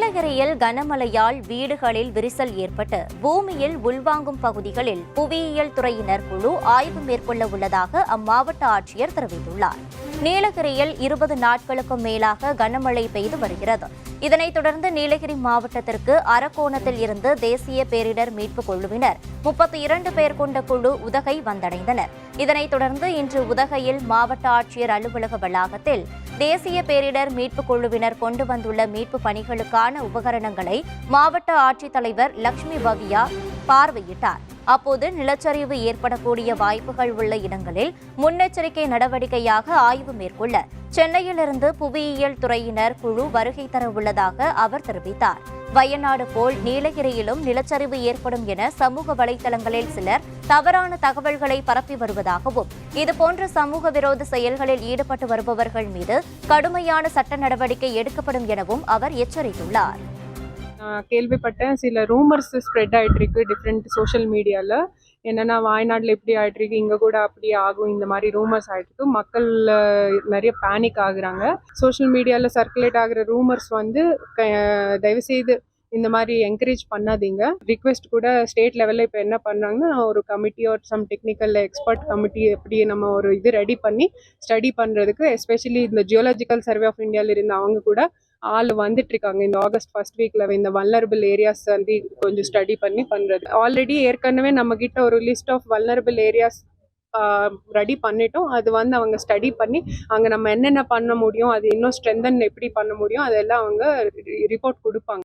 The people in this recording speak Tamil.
நீலகிரியில் கனமழையால் வீடுகளில் விரிசல் ஏற்பட்டு பூமியில் உள்வாங்கும் பகுதிகளில் புவியியல் துறையினர் குழு ஆய்வு மேற்கொள்ள உள்ளதாக அம்மாவட்ட ஆட்சியர் தெரிவித்துள்ளார். நீலகிரியில் 20 நாட்களுக்கும் மேலாக கனமழை பெய்து வருகிறது. இதனைத் தொடர்ந்து நீலகிரி மாவட்டத்திற்கு அரக்கோணத்தில் இருந்து தேசிய பேரிடர் மீட்புக் குழுவினர் 32 பேர் கொண்ட குழு உதகை வந்தடைந்தனர். இதனைத் தொடர்ந்து இன்று உதகையில் மாவட்ட ஆட்சியர் அலுவலக வளாகத்தில் தேசிய பேரிடர் மீட்புக் குழுவினர் கொண்டு வந்துள்ள மீட்பு பணிகளுக்கான உபகரணங்களை மாவட்ட ஆட்சித்தலைவர் லட்சுமி பவ்யா பார்வையிட்டார். அப்போது நிலச்சரிவு ஏற்படக்கூடிய வாய்ப்புகள் உள்ள இடங்களில் முன்னெச்சரிக்கை நடவடிக்கையாக ஆய்வு மேற்கொள்ள சென்னையிலிருந்து புவியியல் துறையினர் குழு வருகை தர உள்ளதாக அவர் தெரிவித்தார். வயநாடு போல் நீலகிரியிலும் நிலச்சரிவு ஏற்படும் என சமூக வலைதளங்களில் சிலர் தவறான தகவல்களை பரப்பி வருவதாகவும், இதுபோன்ற சமூக விரோத செயல்களில் ஈடுபட்டு வருபவர்கள் மீது கடுமையான சட்ட நடவடிக்கை எடுக்கப்படும் எனவும் அவர் எச்சரித்துள்ளார். கேள்விப்பட்டேன், சில ரூமர்ஸ் ஸ்ப்ரெட் ஆகிட்டு இருக்கு டிஃப்ரெண்ட் சோஷியல் மீடியாவில். என்னென்னா வயநாட்டில் இப்படி ஆகிட்டு இருக்கு, இங்கே கூட அப்படி ஆகும், இந்த மாதிரி ரூமர்ஸ் ஆகிட்டு இருக்கு. மக்கள் நிறைய பேனிக் ஆகுறாங்க. சோஷியல் மீடியாவில் சர்க்குலேட் ஆகிற ரூமர்ஸ் வந்து தயவுசெய்து இந்த மாதிரி என்கரேஜ் பண்ணாதீங்க. ரிக்வெஸ்ட் கூட ஸ்டேட் லெவலில் இப்போ என்ன பண்ணுறாங்கன்னா, ஒரு கமிட்டி ஒரு சம் டெக்னிக்கல் எக்ஸ்பர்ட் கமிட்டி எப்படி நம்ம ஒரு இது ரெடி பண்ணி ஸ்டடி பண்ணுறதுக்கு, எஸ்பெஷலி இந்த ஜியோலஜிக்கல் சர்வே ஆஃப் இந்தியாவில் இருந்த அவங்க கூட ஆள் வந்துட்டு இருக்காங்க. இந்த ஆகஸ்ட் ஃபர்ஸ்ட் வீக்ல இந்த வல்னரபிள் ஏரியாஸ் வந்து கொஞ்சம் ஸ்டடி பண்ணி பண்றது. ஆல்ரெடி ஏற்கனவே நம்ம கிட்ட ஒரு list of vulnerable areas ready பண்ணிட்டோம். அது வந்து அவங்க ஸ்டடி பண்ணி அங்கே நம்ம என்னென்ன பண்ண முடியும், அது இன்னும் ஸ்ட்ரென்தன் எப்படி பண்ண முடியும், அதெல்லாம் அவங்க ரிப்போர்ட் கொடுப்பாங்க.